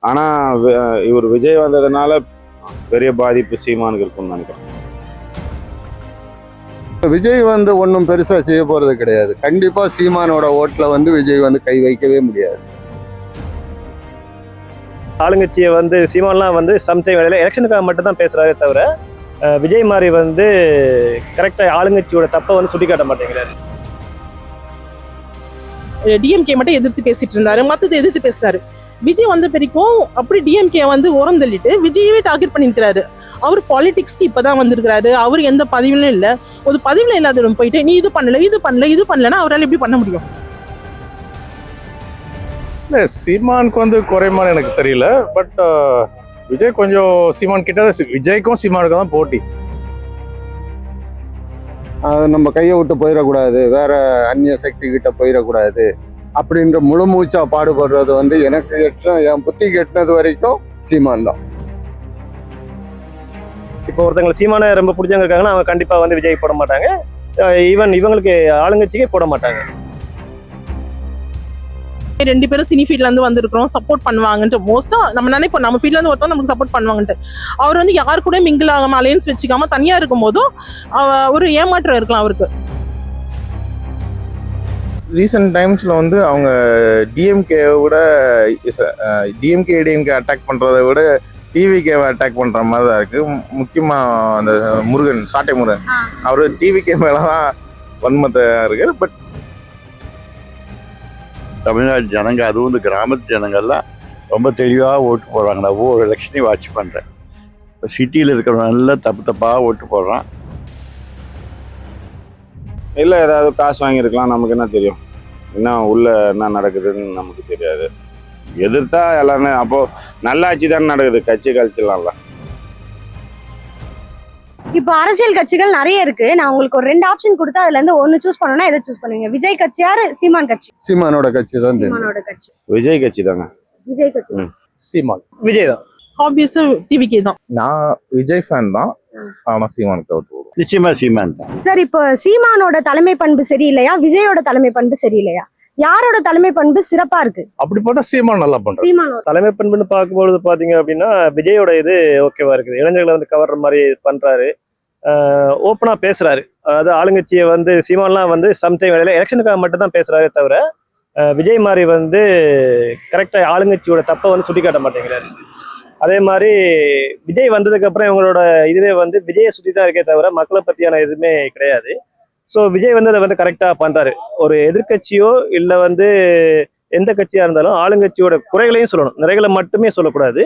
ஆனா இவர் விஜய் வந்ததுனால பெரிய பாதிப்பு சீமானுக்கு இருக்கும்னு நினைக்கிறேன். விஜய் வந்து ஒன்றும் பெருசா செய்ய போறது கிடையாது. கண்டிப்பா சீமானோட ஓட்டுல வந்து விஜய் வந்து கை வைக்கவே முடியாது. ஆளுங்கட்சியை வந்து சீமான்லாம் வந்து சம்டைம் வேலையில் எலெக்ஷனுக்காக மட்டும் தான் பேசுறாரே தவிர விஜய் மாதிரி வந்து கரெக்டாக ஆளுங்கட்சியோட தப்பை வந்து சுட்டி காட்ட மாட்டேங்கிறாரு. டிஎம்கே மட்டும் எதிர்த்து பேசிட்டு இருந்தாரு, மற்றது எதிர்த்து பேசினாரு. விஜய் வந்த பிறக்கும் அப்படி டிஎம்கே வந்து உரம் தள்ளிட்டு விஜயவே டார்கெட் பண்ணிருக்கிறாரு. அவர் பாலிடிக்ஸ்க்கு இப்பதான் வந்திருக்கிறாரு. அவர் எந்த பதிவிலும் இல்லை. ஒரு பதிவுல இல்லாதவங்க போயிட்டு நீ இது பண்ணலன்னா அவரால் எப்படி பண்ண முடியும்? இல்லை, சீமானுக்கு வந்து குறைமான்னு எனக்கு தெரியல. பட் விஜய் கொஞ்சம் சீமான் கிட்ட விஜய்க்கும் சீமானுக்கும் தான் போட்டி. நம்ம கையை விட்டு போயிடக்கூடாது, வேற அந்நிய சக்தி கிட்ட போயிடக்கூடாது அப்படின்ற முழு மூச்சா பாடுபடுறது வந்து எனக்கு என் புத்திக்கு எட்டினது வரைக்கும் சீமான் தான். இப்போ ஒருத்தங்க சீமானை ரொம்ப பிடிச்சவங்க இருக்காங்கன்னா அவங்க கண்டிப்பா வந்து விஜய் போட மாட்டாங்க. ஈவன் இவங்களுக்கு ஆளுங்கட்சிக்கே போட மாட்டாங்க. ரெண்டு பேரும் சினி ஃபீல்ட்ல இருந்து வந்திருக்கிறோம், சப்போர்ட் பண்ணுவாங்கன்ட்டு மோஸ்டா நம்ம நினைப்போம். நம்ம ஃபீல்ட்ல இருந்து ஒருத்தவங்க நமக்கு சப்போர்ட் பண்ணுவாங்கன்ட்டு. அவர் வந்து யாரு கூட மிங்கிள் ஆகாம அலையன்ஸ் வச்சுக்காம தனியா இருக்கும் போதும் ஒரு ஏமாற்றம் இருக்கலாம் அவருக்கு. ரீசெண்ட் டைம்ஸ்ல வந்து அவங்க டிஎம்கே அட்டாக் பண்றதை விட டிவிகேவை அட்டாக் பண்ற மாதிரி தான் இருக்கு. முக்கியமா அந்த முருகன், சாட்டை முருகன், அவரு டிவிகே மேலதான் வன்மத்தை இருக்கு. பட் தமிழ்நாடு ஜனங்க, அதுவும் இந்த கிராமத்து ஜனங்கள்லாம் ரொம்ப தெளிவாக ஓட்டு போடுறாங்க. நான் ஒவ்வொரு எலெக்ஷனையும் வாட்ச் பண்ணுறேன். இப்போ சிட்டியில் இருக்கிறவங்க நல்லா தப்பாக ஓட்டு போடுறான். இல்லை, ஏதாவது காசு வாங்கியிருக்கலாம், நமக்கு என்ன தெரியும்? என்ன உள்ள என்ன நடக்குதுன்னு நமக்கு தெரியாது. எதிர்த்தா எல்லாமே அப்போ நல்லாட்சி தானே நடக்குது, கட்சி கழிச்சிடலாம்ல. இப்போ அரசியல் கட்சிகள் நிறைய இருக்கு. நான் உங்களுக்கு ஒரு 2 ஆப்ஷன் கொடுத்தா அதுல இருந்து ஒன்னு சூஸ் பண்ணணும்னா எதை சூஸ் பண்ணுவீங்க? விஜய் கட்சியாரு சீமான் கட்சி? சீமானோட கட்சி தான். சீமானோட கட்சி. விஜய் கட்சி தாங்க. விஜய் கட்சி. சீமான். விஜய் தான். ஆப்வியஸா டிவிகே தான். நான் விஜய் ஃபேன் தான், ஆனா சீமானுக்கு ஓட்டு போடுவோம். நிச்சயமா சீமான் தான். சார், இப்போ சீமானோட தலைமை பண்பு சரியில்லையா, விஜயோட தலைமை பண்பு சரியில்லையா? யாரோட தலைமை பண்பு சிறப்பா இருக்கு? அப்படி பார்த்தா சீமான் நல்லா பண்றாரு. சீமானோட தலைமை பண்புன்னு பார்க்கும்பொழுது பாத்தீங்க அப்படின்னா விஜயோட இது ஓகேவா இருக்குது. இளைஞர்களை வந்து கவர்ற மாதிரி பண்றாரு, ஓப்பனா பேசுறாரு. அதாவது ஆளுங்கட்சியை வந்து சீமான்லாம் வந்து சம்டைம் வேலையில எலெக்ஷனுக்காக மட்டும் தான் பேசுறாரே தவிர விஜய் மாதிரி வந்து கரெக்டா ஆளுங்கட்சியோட தப்பை வந்து சுட்டி காட்ட மாட்டேங்கிறாரு. அதே மாதிரி விஜய் வந்ததுக்கு அப்புறம் இவங்களோட இதுவே வந்து விஜயை சுற்றி தான் இருக்கே தவிர மக்களை பத்தியான எதுவுமே கிடையாது. ஸோ விஜய் வந்து அதை வந்து கரெக்டா பண்றாரு. ஒரு எதிர்கட்சியோ இல்லை வந்து எந்த கட்சியா இருந்தாலும் ஆளுங்கட்சியோட குறைகளையும் சொல்லணும், நிறைகளை மட்டுமே சொல்லக்கூடாது.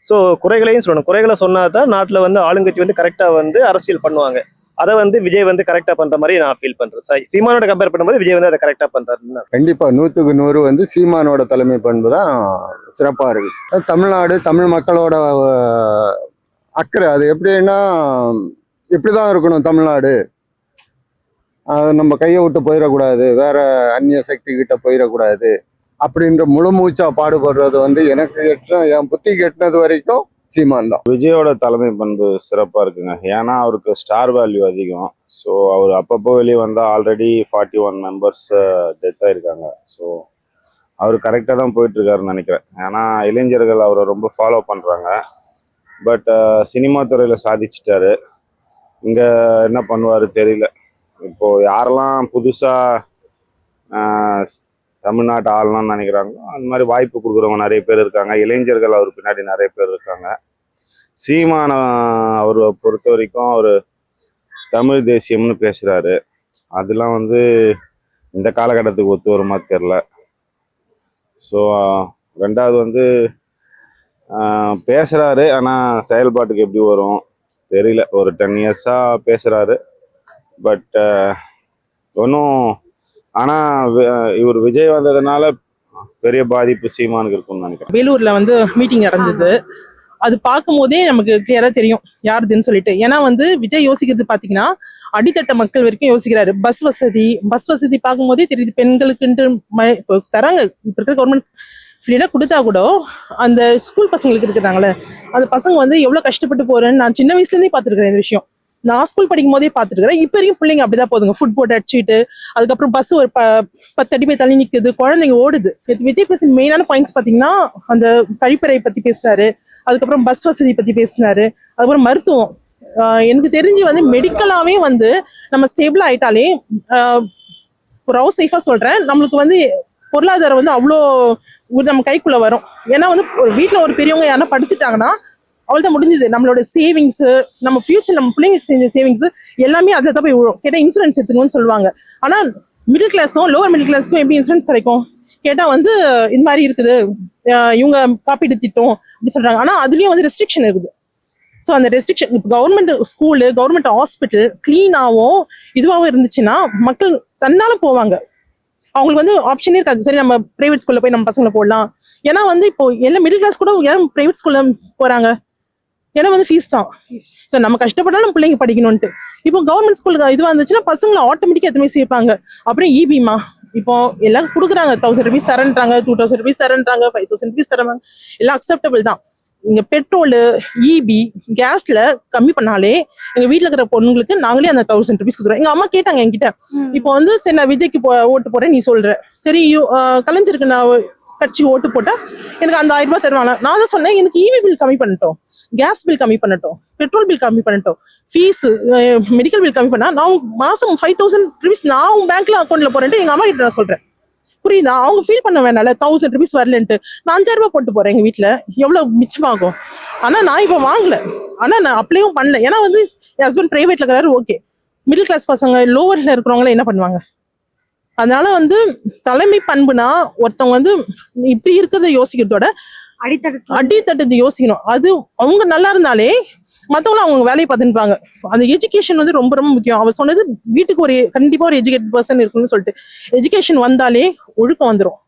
ஸோ குறைகளையும் சொல்லணும். குறைகளை சொன்னா தான் நாட்டில் வந்து ஆளுங்கட்சி வந்து கரெக்டா வந்து அரசியல் பண்ணுவாங்க. அதை வந்து விஜய் வந்து கரெக்டா பண்ற மாதிரி நான் ஃபீல் பண்றேன். சீமானோட கம்பேர் பண்ணும்போது விஜய் வந்து அதை கரெக்டா பண்றாரு. கண்டிப்பா 100க்கு 100 வந்து சீமானோட தலைமை பண்பு தான் சிறப்பா இருக்கு. தமிழ்நாடு, தமிழ் மக்களோட அக்கறை அது எப்படின்னா இப்படிதான் இருக்கணும். தமிழ்நாடு நம்ம கையை விட்டு போயிடக்கூடாது, வேற அந்நிய சக்தி கிட்ட போயிடக்கூடாது அப்படின்ற முழு மூச்சா பாடுபடுறது வந்து எனக்கு என் புத்திக்கு எட்டினது வரைக்கும் சீமான் தான். விஜயோட தலைமை பண்பு சிறப்பாக இருக்குங்க. ஏன்னா அவருக்கு ஸ்டார் வேல்யூ அதிகம். ஸோ அவர் அப்பப்போ வெளியே வந்தால் ஆல்ரெடி 41 மெம்பர்ஸ் டெத் ஆயிருக்காங்க. ஸோ அவர் கரெக்டாக தான் போயிட்டுருக்காருன்னு நினைக்கிறேன். ஏன்னா இளைஞர்கள் அவரை ரொம்ப ஃபாலோ பண்ணுறாங்க. பட் சினிமா துறையில் சாதிச்சிட்டாரு. இங்கே என்ன பண்ணுவார் தெரியல. இப்போது யாரெல்லாம் புதுசாக தமிழ்நாட்டு ஆளணும்னு நினைக்கிறாங்களோ அந்த மாதிரி வாய்ப்பு கொடுக்குறவங்க நிறைய பேர் இருக்காங்க. இளைஞர்கள் அவர் பின்னாடி நிறைய பேர் இருக்காங்க. சீமான அவரை பொறுத்த வரைக்கும் அவர் தமிழ் தேசியம்னு பேசுகிறாரு. அதெல்லாம் வந்து இந்த காலகட்டத்துக்கு ஒத்து வருமா தெரில. ஸோ ரெண்டாவது வந்து பேசுகிறாரு, ஆனால் செயல்பாட்டுக்கு எப்படி வரும் தெரியல. ஒரு 10 இயர்ஸாக பேசுகிறாரு. பட் ஒன்றும் ஆனால் இவர் விஜய் வந்ததுனால பெரிய பாதிப்பு சீமானுக்கு இருக்கும்னு நினைக்கிறேன். வேலூர்ல வந்து மீட்டிங் நடந்தது. அது பார்க்கும் போதே நமக்கு கிளியரா தெரியும் யாருதுன்னு சொல்லிட்டு. ஏன்னா வந்து விஜய் யோசிக்கிறது பாத்தீங்கன்னா அடித்தட்ட மக்கள் வரைக்கும் யோசிக்கிறாரு. பஸ் வசதி பார்க்கும் போதே தெரியுது. பெண்களுக்குன்ட்டு இப்போ தராங்க. இப்ப இருக்கிற கவர்மெண்ட் ஃப்ரீயா கொடுத்தா கூட அந்த ஸ்கூல் பசங்களுக்கு இருக்கிறாங்களே அந்த பசங்க வந்து எவ்வளவு கஷ்டப்பட்டு போறேன்னு நான் சின்ன வயசுல இருந்தே பார்த்துருக்கேன். இந்த விஷயம் நான் ஸ்கூல் படிக்கும் போதே பார்த்துட்டு இருக்கிறேன். இப்போ வரைக்கும் பிள்ளைங்க அப்படிதான் போதுங்க. ஃபுட் போட்டு அடிச்சுட்டு, அதுக்கப்புறம் பஸ் ஒரு 10 அடி போய் தள்ளி நிற்குது, குழந்தைங்க ஓடுது. விஜய் பேசி மெயினான பாயிண்ட்ஸ் பார்த்தீங்கன்னா அந்த கழிப்பறை பத்தி பேசினாரு, அதுக்கப்புறம் பஸ் வசதி பத்தி பேசினாரு, அதுக்கப்புறம் மருத்துவம். எனக்கு தெரிஞ்சு வந்து மெடிக்கலாவே வந்து நம்ம ஸ்டேபிள் ஆயிட்டாலே ஒரு ஹவுஸ் சேஃபா சொல்றேன், நம்மளுக்கு வந்து பொருளாதாரம் வந்து அவ்வளோ நம்ம கைக்குள்ள வரும். ஏன்னா வந்து ஒரு வீட்டில் ஒரு பெரியவங்க யாரா படுத்துட்டாங்கன்னா அவ்வளோதான் முடிஞ்சது. நம்மளோட சேவிங்ஸ், நம்ம ஃபியூச்சர், நம்ம பிள்ளைங்களுக்கு செஞ்ச சேவிங்ஸ் எல்லாமே அதில் தான் போய் விழும். கேட்டால் இன்சூரன்ஸ் எடுத்துக்கணும்னு சொல்லுவாங்க. ஆனால் மிடில் கிளாஸும் லோவர் மிடில் கிளாஸுக்கும் எப்படி இன்சூரன்ஸ் கிடைக்கும் கேட்டால் வந்து இந்த மாதிரி இருக்குது, இவங்க காப்பீடு திட்டம் அப்படி சொல்றாங்க. ஆனால் அதுலேயும் வந்து ரெஸ்ட்ரிக்ஷன் இருக்குது. ஸோ அந்த ரெஸ்ட்ரிக்ஷன் இப்போ கவர்மெண்ட் ஸ்கூலு, கவர்மெண்ட் ஹாஸ்பிட்டல் க்ளீனாகவும் இதுவாகவும் இருந்துச்சுன்னா மக்கள் தன்னால போவாங்க. அவங்களுக்கு வந்து ஆப்ஷனே இருக்காது, சரி நம்ம பிரைவேட் ஸ்கூல்ல போய் நம்ம பசங்களை போடலாம். ஏன்னா வந்து இப்போ எல்லாம் மிடில் கிளாஸ் கூட யாரும் பிரைவேட் ஸ்கூல்ல போறாங்க, ஏன்னா வந்து ஃபீஸ் தான். ஸோ நம்ம கஷ்டப்பட்டாலும் பிள்ளைங்க படிக்கணும்ட்டு. இப்போ கவர்மெண்ட் ஸ்கூலுக்கு இதுவாக இருந்துச்சுன்னா பசங்களை ஆட்டோமேட்டிக்காக எதுவுமே சேர்ப்பாங்க. அப்புறம் இபிமா இப்போ எல்லாம் கொடுக்குறாங்க, 1000 rupees தரேன்றாங்க, 2000 rupees தரேன்றாங்க, 5000 rupees தராங்க, எல்லாம் அக்செப்டபிள் தான். இங்க பெட்ரோலு, இபி, கேஸ்ல கம்மி பண்ணாலே எங்க வீட்டுல இருக்கிற பொண்ணுங்களுக்கு நாங்களே அந்த 1000 rupees கொடுக்குறோம். எங்க அம்மா கேட்டாங்க என்கிட்ட, இப்போ வந்து சரி நான் விஜய்க்கு ஓட்டு போறேன் நீ சொல்ற, சரி கலைஞருக்கு நான் கட்சி ஓட்டு போட்டா எனக்கு அந்த 1000 ரூபாய் தருவாங்க. நான் தான் சொன்னேன், எனக்கு இவி பில் கம்மி பண்ணட்டும், கேஸ் பில் கம்மி பண்ணட்டும், பெட்ரோல் பில் கம்மி பண்ணட்டும், ஃபீஸ் மெடிக்கல் பில் கம்மி பண்ணா நான் மாசம் 5000 rupees நான் உங்க பேங்க்ல அக்கௌண்ட்ல போறேன்ட்டு எங்க அம்மா கிட்ட நான் சொல்றேன். புரியுதா? அவங்க ஃபீல் பண்ண வேணால 1000 rupees வரலன்ட்டு. நான் 5000 ரூபாய் போட்டு போறேன் எங்க வீட்டுல, எவ்வளவு மிச்சமாகும். ஆனா நான் இப்ப வாங்கல, ஆனா நான் அப்ளையும் பண்ணல. ஏன்னா வந்து என் ஹஸ்பண்ட் பிரைவேட்ல இருக்கிறாரு. ஓகே, மிடில் கிளாஸ் பசங்க லோவர்ல இருக்கிறவங்க என்ன பண்ணுவாங்க? அதனால வந்து தலைமை பண்புனா ஒருத்தவங்க வந்து இப்படி இருக்கிறத யோசிக்கிறதோட அடித்தட்டத்தை யோசிக்கணும். அது அவங்க நல்லா இருந்தாலே மற்றவங்களும் அவங்க வேலையை பார்த்துப்பாங்க. அந்த எஜுகேஷன் வந்து ரொம்ப ரொம்ப முக்கியம். அவர் சொன்னது வீட்டுக்கு ஒரு கண்டிப்பா ஒரு எஜுகேட்டட் பர்சன் இருக்குன்னு சொல்லிட்டு, எஜுகேஷன் வந்தாலே ஒழுக்கம் வந்துடும்.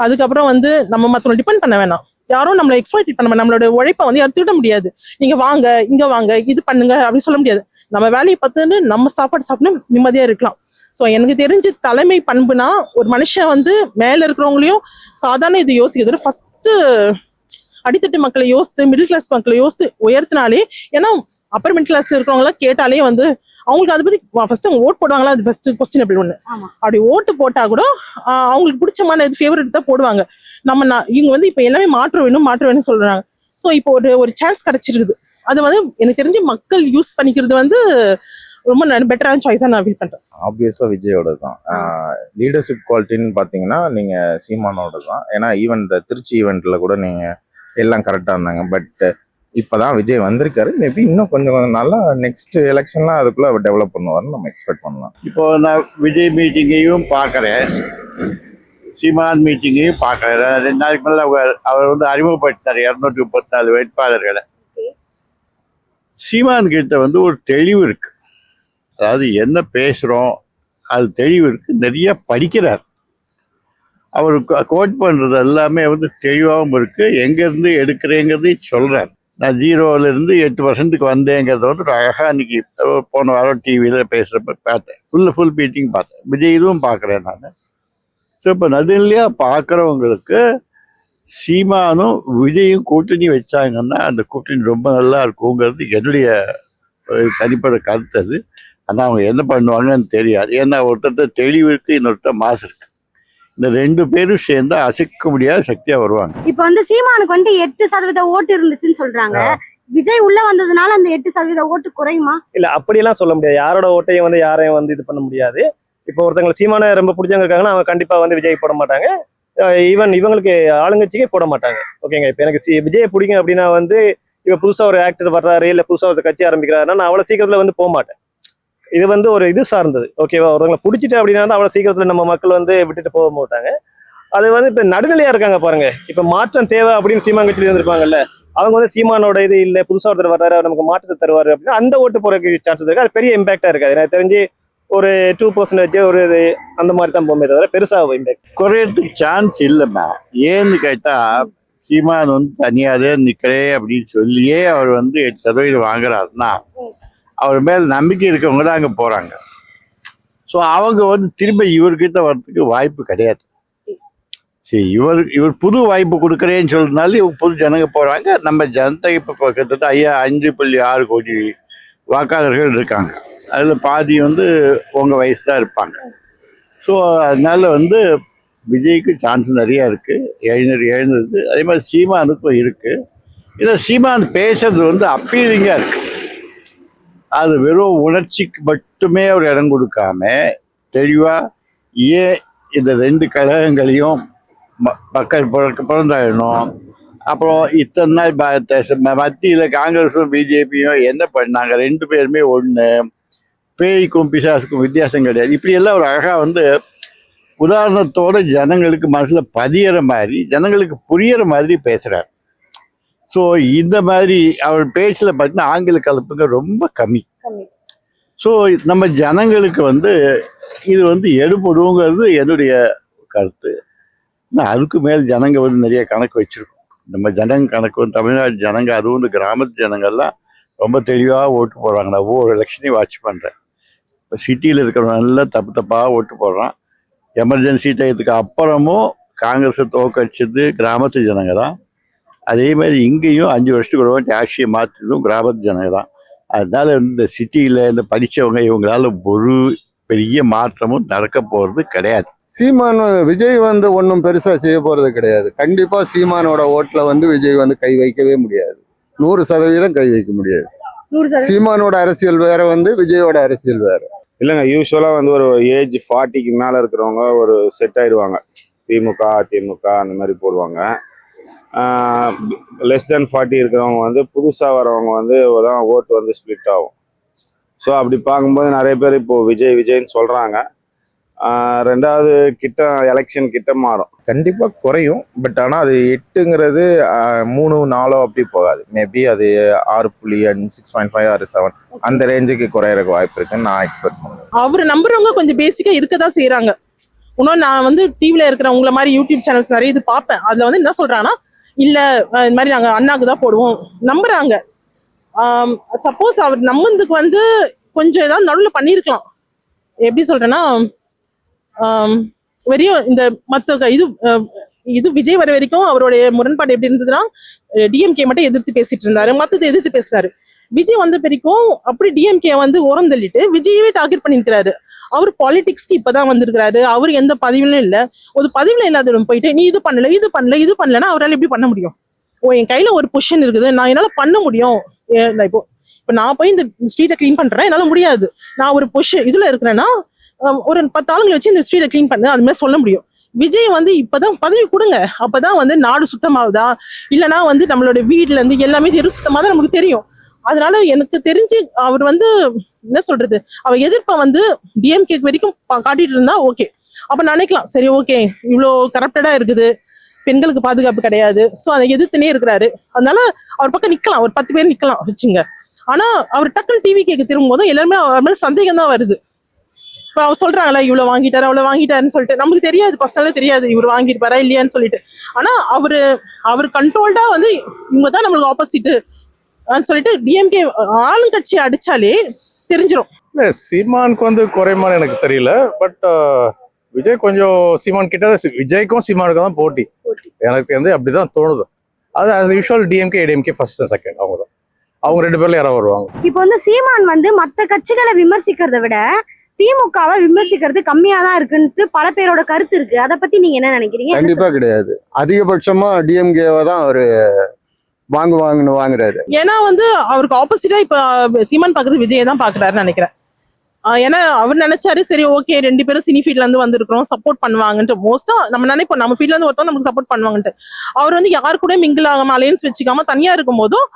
அதுக்கப்புறம் வந்து நம்ம மற்றவங்க டிபெண்ட் பண்ண வேணாம், யாரும் நம்மளை எக்ஸ்ப்ளாய்ட் பண்ண வேணாம். நம்மளோட உழைப்பை வந்து யாரும் திருட முடியாது. நீங்க வாங்க இங்க வாங்க இது பண்ணுங்க அப்படின்னு சொல்ல முடியாது. நம்ம வேலையை பார்த்துன்னு நம்ம சாப்பாடு சாப்பிட்டு நிம்மதியா இருக்கலாம். ஸோ எனக்கு தெரிஞ்சு தலைமை பண்புனா ஒரு மனுஷன் வந்து மேல இருக்கிறவங்களையும் சாதாரண இது யோசிக்கிறது ஃபர்ஸ்ட் அடித்தட்டு மக்களை யோசித்து மிடில் கிளாஸ் மக்களை யோசித்து உயர்த்தினாலே, ஏன்னா அப்பர் மிடில் கிளாஸ்ல இருக்கிறவங்கள கேட்டாலே வந்து அவங்களுக்கு அதை பத்தி ஃபர்ஸ்ட் அவங்க ஓட் போடுவாங்களா, அது ஃபர்ஸ்ட் கொஸ்டின். அப்படி ஒண்ணு அப்படி ஓட்டு போட்டா கூட அவங்களுக்கு பிடிச்சமான இது ஃபேவரட் தான் போடுவாங்க. இவங்க வந்து இப்ப எல்லாமே மாற்ற வேணும் சொல்றாங்க. ஸோ இப்போ ஒரு சான்ஸ் கிடைச்சிருக்குது. அது வந்து எனக்கு தெரிஞ்சு மக்கள் யூஸ் பண்ணிக்கிறது வந்து ரொம்ப பெட்டரான சாய்ஸா நான் ஃபீல் பண்றேன். ஆப்வியஸா விஜயோட தான் லீடர்ஷிப் குவாலிட்டின்னு பாத்தீங்கன்னா நீங்க சீமானோட தான். ஏன்னா ஈவன் இந்த திருச்சி ஈவெண்ட்ல கூட நீங்க எல்லாம் கரெக்டா இருந்தாங்க. பட் இப்பதான் விஜய் வந்திருக்காரு, மேபி இன்னும் கொஞ்சம் நல்லா நெக்ஸ்ட் எலெக்ஷன்லாம் அதுக்குள்ள அவர் டெவலப் பண்ணுவார்னு நம்ம எக்ஸ்பெக்ட் பண்ணலாம். இப்போ நான் விஜய் மீட்டிங்கையும் பார்க்குறேன், சீமான் மீட்டிங்கையும் பார்க்குறேன். 2 நாளைக்கு மேலே அவர் வந்து அறிமுகப்படுத்தினார் 234 வேட்பாளர்களை. சீமான் கிட்ட வந்து ஒரு தெளிவு இருக்கு, அதாவது என்ன பேசுகிறோம் அது தெளிவு இருக்கு. நிறைய படிக்கிறார். அவர் கோட் பண்ணுறது எல்லாமே வந்து தெளிவாகவும் இருக்கு. எங்கேருந்து எடுக்கிறேங்கிறதையும் சொல்கிறார். நான் 0லேருந்து 8% வந்தேங்கிறத வந்து அழகாக அன்னைக்கு போன வாரம் டிவியில் பேசுகிறப்ப பார்த்தேன். ஃபுல் மீட்டிங் பார்த்தேன். விஜய் இதுவும் பார்க்குறேன் நான். ஸோ இப்போ நடுநிலையாக பார்க்குறவங்களுக்கு சீமானும் விஜயும் கூட்டணி வச்சாங்கன்னா அந்த கூட்டணி ரொம்ப நல்லா இருக்குங்கிறது என்னுடைய தனிப்பட்ட கருத்து. அது ஆனால் அவங்க என்ன பண்ணுவாங்கன்னு தெரியாது. ஏன்னா ஒருத்தர் தெளிவு இருக்கு, இன்னொருத்தர் மாசு இருக்கு. இந்த 2 பேரும் சேர்ந்து அசைக்க முடியாத சக்தியா வருவாங்க. இப்ப வந்து சீமானுக்கு வந்து 8% ஓட்டு இருந்துச்சுன்னு சொல்றாங்க. விஜய் உள்ள வந்ததுனால அந்த 8% ஓட்டு குறையுமா? இல்ல அப்படியெல்லாம் சொல்ல முடியாது. யாரோட ஓட்டையும் வந்து யாரையும் வந்து இது பண்ண முடியாது. இப்போ ஒருத்தவங்க சீமான ரொம்ப பிடிச்சவங்க இருக்காங்கன்னா அவங்க கண்டிப்பா வந்து விஜய் போட மாட்டாங்க. ஈவன் இவங்களுக்கு ஆளுங்கட்சிக்கே போட மாட்டாங்க. ஓகேங்க, இப்போ எனக்கு விஜயை பிடிக்கும் அப்படின்னா வந்து இப்போ புதுசா ஒரு ஆக்டர் வர்றாரு இல்லை புதுசா ஒரு கட்சி ஆரம்பிக்கிறாருன்னா நான் அவ்வளவு சீக்கிரத்துல வந்து போக மாட்டேன். இது வந்து ஒரு இது சார்ந்தது. ஓகேவா? ஒருத்தவங்களை பிடிச்சிட்டு அப்படின்னா அவ்வளவு சீக்கிரத்துல நம்ம மக்கள் வந்து விட்டுட்டு போக மாட்டாங்க. அது வந்து இப்ப நடுநிலையா இருக்காங்க பாருங்க. இப்ப மாற்றம் தேவை அப்படின்னு சீமான் கட்சியில இருந்திருப்பாங்கல்ல, அவங்க வந்து சீமானோட இது இல்லை புதுசா ஒருத்தர் வர்றாரு நமக்கு மாற்றத்தை தருவாரு அப்படின்னா அந்த ஓட்டு போறதுக்கு சான்சஸ் இருக்கு. அது பெரிய இம்பாக்டா இருக்காது. எனக்கு தெரிஞ்சு ஒரு 2% ஒரு அந்த மாதிரி தான் போகுமே தவிர பெருசா இம்பாக்ட் குறையறதுக்கு சான்ஸ் இல்லைம்மா. ஏன்னு கேட்டா சீமான் வந்து தனியாரே நிக்கிறேன் அப்படின்னு சொல்லியே அவர் வந்து 8% வாங்குறாருன்னா அவர் மேல் நம்பிக்கை இருக்கவங்க தான் அங்கே போறாங்க. ஸோ அவங்க வந்து திரும்ப இவர்கிட்ட வர்றதுக்கு வாய்ப்பு கிடையாது. சரி, இவர் புது வாய்ப்பு கொடுக்குறேன்னு சொல்றதுனால இவங்க புது ஜனங்க போறாங்க. நம்ம ஜனத்தை இப்போ கிட்டத்தட்ட 5.6 கோடி வாக்காளர்கள் இருக்காங்க. அதில் பாதி வந்து உங்கள் வயசு தான் இருப்பாங்க. ஸோ அதனால வந்து விஜய்க்கு சான்ஸ் நிறையா இருக்குது, எழுந்தது. அதே மாதிரி சீமானுக்கும் இருக்குது. இதை சீமான் பேசுறது வந்து அப்பீலிங்காக இருக்குது. அது வெறும் உணர்ச்சிக்கு மட்டுமே ஒரு இடம் கொடுக்காம தெளிவாக ஏன் இந்த 2 கழகங்களையும் மக்கள் பிறந்தாயிடணும். அப்புறம் இத்தனை நாள் மத்தியில் காங்கிரஸும் பிஜேபியும் என்ன பண்ணாங்க, 2 பேருமே ஒன்று, பேய்க்கும் பிசாசுக்கும் வித்தியாசம் கிடையாது. இப்படியெல்லாம் ஒரு அழகாக வந்து உதாரணத்தோட ஜனங்களுக்கு மனசில் பதியிற மாதிரி, ஜனங்களுக்கு புரியிற மாதிரி பேசுகிறார். ஸோ இந்த மாதிரி அவர் பேச்சில் பார்த்தீங்கன்னா ஆங்கில கலப்புங்க ரொம்ப கம்மி. ஸோ நம்ம ஜனங்களுக்கு வந்து இது வந்து எடுபடுங்கிறது என்னுடைய கருத்து. அதுக்கு மேல் ஜனங்க வந்து நிறைய கணக்கு வச்சுருக்கோம். நம்ம ஜனங்க கணக்கு வந்து தமிழ்நாடு ஜனங்க, அதுவும் வந்து கிராமத்து ஜனங்கள்லாம் ரொம்ப தெளிவாக ஓட்டு போடுறாங்க. நான் ஒவ்வொரு எலெக்ஷனையும் வாட்ச் பண்ணுறேன். இப்போ சிட்டியில் இருக்கிறவங்க நல்லா தப்பாக ஓட்டு போடுறான். எமர்ஜென்சி டயத்துக்கு அப்புறமும் காங்கிரஸை தோக்கடிச்சது கிராமத்து ஜனங்க தான். அதே மாதிரி இங்கேயும் 5 வருஷத்துக்கு ஒரு வாட்டி ஆட்சியை மாற்றினதும் கிராமத்து ஜனங்க தான். அதனால இந்த சிட்டியில் இந்த படித்தவங்க இவங்களால ஒரு பெரிய மாற்றமும் நடக்க போகிறது கிடையாது. சீமான் விஜய் வந்து ஒன்றும் பெருசா செய்ய போறது கிடையாது. கண்டிப்பா சீமானோட ஓட்டுல வந்து விஜய் வந்து கை வைக்கவே முடியாது. 100% கை வைக்க முடியாது. 100% சீமானோட அரசியல் வேற, வந்து விஜயோட அரசியல் வேற. இல்லைங்க, யூஸ்வலாக வந்து ஒரு ஏஜ் 40க்கு மேலே இருக்கிறவங்க ஒரு செட் ஆயிடுவாங்க. திமுக அதிமுக அந்த மாதிரி போடுவாங்க. லெஸ் தென் 40 இருக்கிறவங்க வந்து புதுசாக வரவங்க வந்து தான் ஓட்டு வந்து ஸ்ப்ளிட் ஆகும். ஸோ அப்படி பார்க்கும்போது நிறைய பேர் இப்போது விஜய்ன்னு சொல்கிறாங்க. 2வது எலெக்ஷன் கிட்ட மாறும், கண்டிப்பாக குறையும். பட் ஆனால் அது 8ங்கிறது 3, 4 அப்படி போகாது. மேபி அது 6.5, 6.5 or 7 அந்த ரேஞ்சுக்கு குறையறதுக்கு வாய்ப்பு இருக்குன்னு நான் எக்ஸ்பெக்ட் பண்ணுவேன். அவர் நம்புறவங்க கொஞ்சம் பேசிக்கா இருக்கதான் செய்யறாங்க. இன்னும் நான் வந்து டிவில இருக்கிற உங்களை மாதிரி யூடியூப் சேனல்ஸ் நிறைய இது பார்ப்பேன். அதுல வந்து என்ன சொல்றாங்கன்னா, இல்ல இந்த மாதிரி நாங்க அண்ணாக்கு தான் போடுவோம் நம்புறாங்க. சப்போஸ் அவர் நம்புறதுக்கு வந்து கொஞ்சம் ஏதாவது நடுவில் பண்ணியிருக்கலாம். எப்படி சொல்றேன்னா, வெறியும் இந்த மற்ற இது விஜய் வர வரைக்கும் அவருடைய முரண்பாடு எப்படி இருந்ததுன்னா, டிஎம்கே மட்டும் எதிர்த்து பேசிட்டு இருந்தாரு, மற்றதை எதிர்த்து பேசினாரு. விஜய் வந்த வரைக்கும் அப்படி டிஎம்கே வந்து ஓரம் தள்ளிட்டு விஜயவே டார்கெட் பண்ணிருக்கிறாரு. அவர் பாலிடிக்ஸ்க்கு இப்பதான் வந்திருக்கிறாரு. அவர் எந்த பதிவிலும் இல்லை. ஒரு பதிவுல இல்லாதவங்க போயிட்டு நீ இது பண்ணலன்னா அவரால் எப்படி பண்ண முடியும்? என் கையில ஒரு பொசிஷன் இருக்குது, நான் என்னால பண்ண முடியும். இப்போ நான் போய் இந்த ஸ்ட்ரீட்டை கிளீன் பண்றேன், என்னால முடியாது. நான் ஒரு பொசிஷன் இதுல இருக்கிறேன்னா ஒரு 10 ஆளுங்களை வச்சு இந்த ஸ்ட்ரீட்டை கிளீன் பண்ணு, அது மாதிரி சொல்ல முடியும். விஜய் வந்து இப்பதான் பதவி கொடுங்க, அப்பதான் வந்து நாடு சுத்தமாகுதா இல்லைன்னா வந்து நம்மளோட வீட்டுல இருந்து எல்லாமே தெரு சுத்தமா தான் நமக்கு தெரியும். அதனால எனக்கு தெரிஞ்சு அவர் வந்து என்ன சொல்றது, அவர் எதிர்ப்பை வந்து டிஎம்கே வரைக்கும் காட்டிட்டு இருந்தா ஓகே. அப்ப நினைக்கலாம், சரி ஓகே இவ்வளோ கரப்டடா இருக்குது, பெண்களுக்கு பாதுகாப்பு கிடையாது, ஸோ அதை எதிர்த்துனே இருக்கிறாரு, அதனால அவர் பக்கம் நிக்கலாம், ஒரு 10 பேர் நிக்கலாம் வச்சுங்க. ஆனா அவர் டக்குன்னு டிவி கேட்க திரும்பும் போதும் எல்லாருமே அவர் மேல சந்தேகம் தான் வருது. இப்போ அவர் சொல்றாங்களா இவ்வளவு வாங்கிட்டாரு அவ்வளவு வாங்கிட்டாருன்னு சொல்லிட்டு, நமக்கு தெரியாது, பர்சனலா தெரியாது இவர் வாங்கிருப்பாரா இல்லையான்னு சொல்லிட்டு. ஆனா அவர் கண்ட்ரோல்டா வந்து இவங்க தான் நம்மளுக்கு ஆப்போசிட் சொல்லிட்டு டிஎம்கே ஆளுங்கட்சி அடிச்சாலே தெரிஞ்சிடும். இல்ல சீமானுக்கு வந்து குறைமான்னு எனக்கு தெரியல. பட் விஜய் கொஞ்சம் சீமான் கிட்ட, விஜய்க்கும் சீமானுக்கும் தான் போட்டி எனக்கு வந்து அப்படிதான் தோணுது. அது as usual DMK ADMK first second அவங்க 2 பேர்ல யாராவது வருவாங்க. இப்போ வந்து சீமான் வந்து மத்த கட்சிகளை விமர்சிக்கிறத விட திமுகவை விமர்சிக்கிறது கம்மியா தான் இருக்குன்னு பல பேரோட கருத்து இருக்கு. அதை பத்தி நீங்க என்ன நினைக்கிறீங்க? கண்டிப்பா கிடையாது. அதிகபட்சமா டிஎம்கேவை தான் அவரு வாங்குறாரு. ஏன்னா வந்து அவருக்கு ஆப்போசிட்டா இப்ப சீமான் பாக்குறது விஜயை தான் பாக்குறாருன்னு நினைக்கிறேன். ஏன்னா அவர் நினைச்சாரு சரி ஓகே 2 பேரும் சினி ஃபீல்ட்ல இருந்து வந்திருக்கிறோம், சப்போர்ட் பண்ணுவாங்கன்ட்டு. மோஸ்டா நம்ம நினைப்போம் நம்ம ஃபீல்ட்ல இருந்து ஒருத்தவங்க நமக்கு சப்போர்ட் பண்ணுவாங்கன்ட்டு. அவர் வந்து யாரு கூட மிங்கிள் ஆகாம அலையன்ஸ் வச்சுக்காம தனியா இருக்கும் போதும்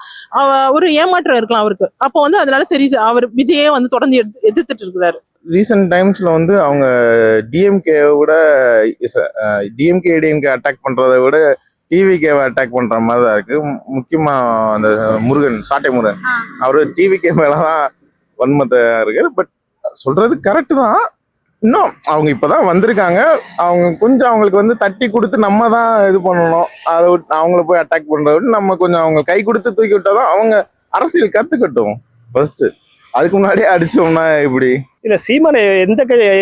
ஒரு ஏமாற்றம் இருக்கலாம் அவருக்கு. அப்போ வந்து அதனால சரி அவர் விஜயே வந்து தொடர்ந்து எதிர்த்துட்டு இருக்கிறாரு. ரீசெண்ட் டைம்ஸ்ல வந்து அவங்க டிஎம்கே ஏடிஎம்கே அட்டாக் பண்றதை விட டிவிகேவை அட்டாக் பண்ற மாதிரி தான் இருக்கு. முக்கியமா அந்த சாட்டை முருகன் அவரு டிவிகே மேலதான் வன்மத்தை இருக்காரு. பட் சொல்றது கரெக்ட் தான். இன்னும் அவங்க இப்பதான் வந்திருக்காங்க, அவங்க கொஞ்சம் அவங்களுக்கு வந்து தட்டி கொடுத்து நம்ம தான் இது பண்ணணும். அதை விட்டு அவங்கள போய் அட்டாக் பண்றத விட்டு நம்ம கொஞ்சம் அவங்க கை கொடுத்து தூக்கி விட்டாதான் அவங்க அரசியல் கத்துக்கட்டும் ஃபர்ஸ்ட். அதுக்கு முன்னாடியே அடிச்சோம்னா இப்படி இல்ல சீமான்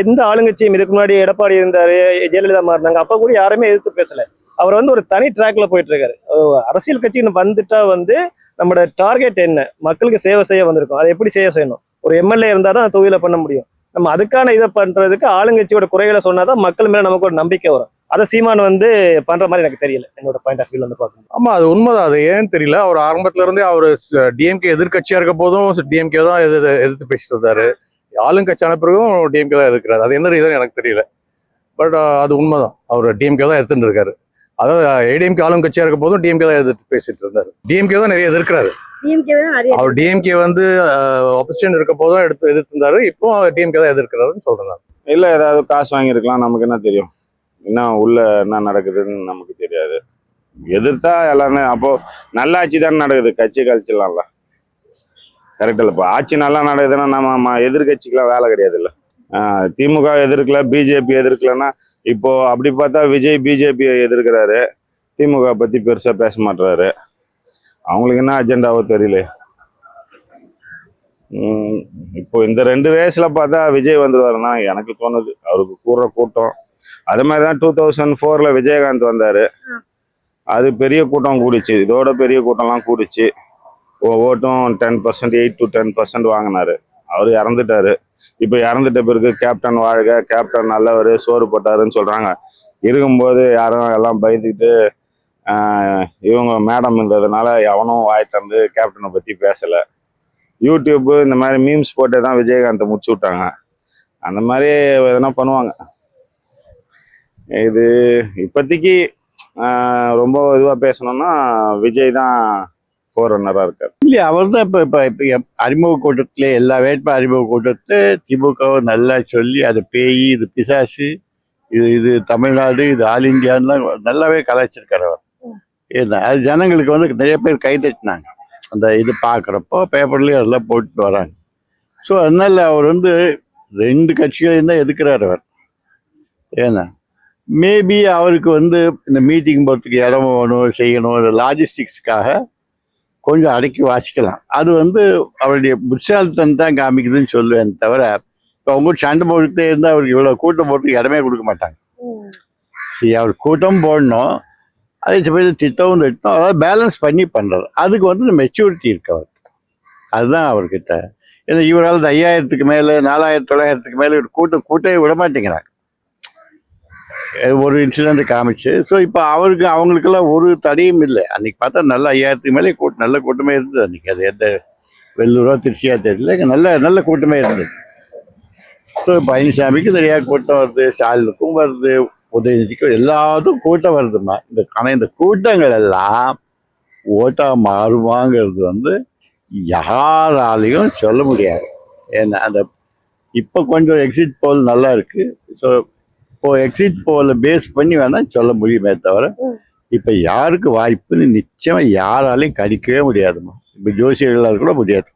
எந்த ஆளுங்கட்சியும் இதுக்கு முன்னாடி எடப்பாடி இருந்தாரு, ஜெயலலிதா மாறினாங்க, அப்ப கூட யாருமே எதிர்த்து பேசல. அவர் வந்து ஒரு தனி ட்ராக்ல போயிட்டு இருக்காரு. அரசியல் கட்சின்னு வந்துட்டா வந்து நம்மளோட டார்கெட் என்ன, மக்களுக்கு சேவை செய்ய வந்திருக்கோம், அதை எப்படி சேவை செய்யணும். ஒரு எம்எல்ஏ இருந்தால் தான் தொகுதியில பண்ண முடியும். நம்ம அதுக்கான இதை பண்றதுக்கு ஆளுங்கட்சியோட குறைகளை சொன்னாதான் மக்கள் மேல நமக்கு ஒரு நம்பிக்கை வரும். அதை சீமான் வந்து பண்ற மாதிரி எனக்கு தெரியல, என்னோட பாயிண்ட் ஆஃப் வியூல வந்து பார்க்கணும். ஆமா, அது உண்மைதான். அது ஏன்னு தெரியல. அவர் ஆரம்பத்துல இருந்தே அவர் டிஎம்கே எதிர்கட்சியா இருக்க போதும் டிஎம்கே தான் எதிர்த்து பேசிட்டு இருந்தாரு. ஆளுங்கட்சியான பிறகும் டிஎம்கே தான் இருக்கிறாரு. அது என்ன ரீசன் எனக்கு தெரியல. பட் அது உண்மைதான். அவர் டிஎம்கே தான் எடுத்துட்டு இருக்காரு. அதாவது ஏடிஎம்கே ஆளுங்கட்சியா இருக்க போதும் டிஎம்கே தான் எதிர்த்து பேசிட்டு இருந்தாரு. டிஎம்கே தான் நிறைய எதிர்க்கிறாரு. அவர் டிஎம்கே வந்து ஆப்போசிஷன் இருக்க போதும் எதிர்த்து இருந்தாரு. இப்போ டிஎம்கே தான் எதிர்க்கிறாருன்னு சொல்றேன். இல்லை, ஏதாவது காசு வாங்கியிருக்கலாம், நமக்கு என்ன தெரியும். என்ன உள்ள என்ன நடக்குதுன்னு நமக்கு தெரியாது. எதிர்த்தா எல்லாமே அப்போ நல்ல ஆட்சி தானே நடக்குது. கட்சி கழிச்சிடலாம்ல. கரெக்ட் இல்லை. இப்போ ஆட்சி நல்லா நடக்குதுன்னா நம்ம எதிர்கட்சிக்கெல்லாம் வேலை கிடையாது இல்லை. திமுக எதிர்க்கல, பிஜேபி எதிர்க்கலன்னா இப்போ அப்படி பார்த்தா விஜய் பிஜேபியை எதிர்க்கிறாரு, திமுக பத்தி பெருசா பேச மாட்டாரு. அவங்களுக்கு என்ன அஜெண்டாவோ தெரியல. இப்போ இந்த 2 ரேஸ்ல பார்த்தா விஜய் வந்துருவாருன்னா எனக்கு தோணுது. அவருக்கு கூடுற கூட்டம் அது மாதிரிதான் 2004ல விஜயகாந்த் வந்தாரு. அது பெரிய கூட்டம் கூடிச்சு. இதோட பெரிய கூட்டம்லாம் கூடிச்சு. ஓட்டும் 10%, 8 to 10% வாங்கினாரு. அவர் இறந்துட்டாரு. இப்போ இறந்துட்ட பிறகு கேப்டன் வாழ்க, கேப்டன் நல்லவர், சோறு போட்டாருன்னு சொல்றாங்க. இருக்கும்போது யாரும் எல்லாம் பயந்துக்கிட்டு இவங்க மேடம்ன்றதுனால எவனும் வாய் தந்து கேப்டனை பத்தி பேசல. யூடியூப் இந்த மாதிரி மீம்ஸ் போட்டு தான் விஜயகாந்தை முடிச்சு விட்டாங்க. அந்த மாதிரி எதனா பண்ணுவாங்க. இது இப்போதைக்கு ரொம்ப இதுவாக பேசணும்னா விஜய் தான் ஃபோர்ரன்னராக இருக்கார். இல்லையா, அவர் தான் இப்போ அறிமுக கூட்டத்திலே எல்லா வேட்பு அறிமுக கூட்டத்தை திமுகவை நல்லா சொல்லி அது பேய், இது பிசாசு, இது தமிழ்நாடு, இது ஆல் இந்தியான்லாம் நல்லாவே கலாய்ச்சிருக்காரு அவர். ஏன்னா அது ஜனங்களுக்கு வந்து நிறைய பேர் கை தட்டினாங்க அந்த இது பார்க்குறப்போ. பேப்பர்லேயும் அதெல்லாம் போட்டுட்டு வராங்க. ஸோ அதனால அவர் வந்து 2 கட்சிகளையும் தான் எதுக்குறாரு அவர். ஏன்னா மேபி அவருக்கு வந்து இந்த மீட்டிங் போகிறதுக்கு இடம் வேணும், செய்யணும், இந்த லாஜிஸ்டிக்ஸுக்காக கொஞ்சம் அடக்கி வாசிக்கலாம். அது வந்து அவருடைய புட்சாலித்தன் தான் காமிக்குதுன்னு சொல்லுவேன் தவிர, இப்போ அவங்க சண்டை போட்டுட்டே இருந்தால் அவருக்கு இவ்வளோ கூட்டம் போகிறதுக்கு இடமே கொடுக்க மாட்டாங்க. சரி, அவர் கூட்டம் போடணும், அதே சமயத்தில் திட்டமும் திட்டம், அதாவது பேலன்ஸ் பண்ணி பண்ணுறது. அதுக்கு வந்து இந்த மெச்சூரிட்டி இருக்கு அவருக்கு. அதுதான் அவர்கிட்ட. ஏன்னா இவரால் இந்த 5000க்கு மேலே 4900க்கு மேலே ஒரு கூட்டவே விட மாட்டேங்கிறாங்க. ஒரு இன்சிடென்ட் காமிச்சு. ஸோ இப்போ அவங்களுக்கெல்லாம் ஒரு தடையும் இல்லை. அன்னைக்கு பார்த்தா நல்ல 5000க்கு மேலே நல்ல கூட்டமே இருந்தது அன்னைக்கு. அது எந்த வெள்ளூரோ திருச்சியா தெரியல, நல்ல கூட்டமே இருந்தது. ஸோ பழனிசாமிக்கு நிறையா கூட்டம் வருது, ஸ்டாலினுக்கும் வருது, உதயநிதிக்கும் எல்லாத்துக்கும் கூட்டம் வருதுமா. ஆனால் இந்த கூட்டங்கள் எல்லாம் ஓட்டா மாறுவாங்கிறது வந்து யாராலையும் சொல்ல முடியாது. ஏன்னா இப்போ கொஞ்சம் எக்ஸிட் போல் நல்லா இருக்கு. ஸோ இப்போ எக்ஸிட் போல பேஸ் பண்ணி வேணா சொல்ல முடியுமே தவிர, இப்போ யாருக்கு வாய்ப்புன்னு நிச்சயமா யாராலையும் கணிக்கவே முடியாதுமா. இப்போ ஜோசியர்களால் கூட முடியாது.